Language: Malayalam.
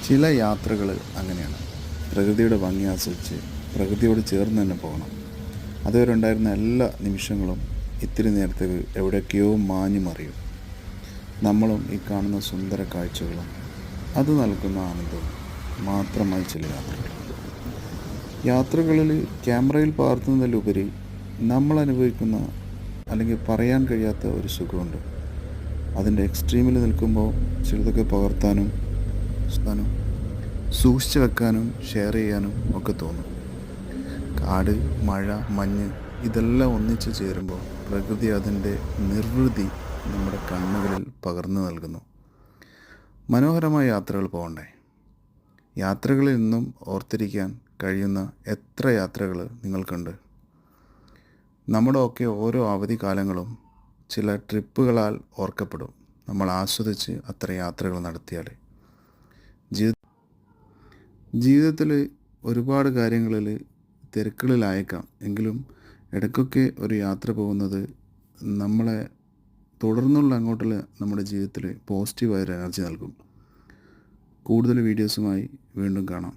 ചില യാത്രകൾ അങ്ങനെയാണ്. പ്രകൃതിയുടെ ഭംഗി ആസ്വദിച്ച് പ്രകൃതിയോട് ചേർന്ന് തന്നെ പോകണം. അതുവരെ ഉണ്ടായിരുന്ന എല്ലാ നിമിഷങ്ങളും ഇത്തിരി നേരത്തേക്ക് എവിടെയൊക്കെയോ മാഞ്ഞു മറിയും. നമ്മളും ഈ കാണുന്ന സുന്ദര കാഴ്ചകളും അത് നൽകുന്ന ആനന്ദവും മാത്രമായി ചില യാത്രകൾ. യാത്രകളിൽ ക്യാമറയിൽ പകർത്തുന്നതിലുപരി നമ്മൾ അനുഭവിക്കുന്ന അല്ലെങ്കിൽ പറയാൻ കഴിയാത്ത ഒരു സുഖമുണ്ട്. അതിൻ്റെ എക്സ്ട്രീമിൽ നിൽക്കുമ്പോൾ ചിലതൊക്കെ പകർത്താനും സൂക്ഷിച്ചു വെക്കാനും ഷെയർ ചെയ്യാനും ഒക്കെ തോന്നും. കാട്, മഴ, മഞ്ഞ് ഇതെല്ലാം ഒന്നിച്ചു ചേരുമ്പോൾ പ്രകൃതി അതിൻ്റെ നിർവൃതി നമ്മുടെ കണ്ണുകളിൽ പകർന്നു നൽകുന്നു. മനോഹരമായ യാത്രകൾ പോകണ്ടേ? യാത്രകളിൽ നിന്നും ഓർത്തിരിക്കാൻ കഴിയുന്ന എത്ര യാത്രകൾ നിങ്ങൾക്കുണ്ട്? നമ്മുടെ ഒക്കെ ഓരോ അവധിക്കാലങ്ങളും ചില ട്രിപ്പുകളാൽ ഓർക്കപ്പെടും. നമ്മൾ ആസ്വദിച്ച് അത്ര യാത്രകൾ നടത്തിയാൽ. ജീവിതത്തിൽ ഒരുപാട് കാര്യങ്ങളിൽ തിരക്കുകളിലായേക്കാം, എങ്കിലും ഇടയ്ക്കൊക്കെ ഒരു യാത്ര പോകുന്നത് നമ്മളെ തുടർന്നുള്ള അങ്ങോട്ടുള്ള നമ്മുടെ ജീവിതത്തിൽ പോസിറ്റീവായൊരു എനർജി നൽകും. കൂടുതൽ വീഡിയോസുമായി വീണ്ടും കാണാം.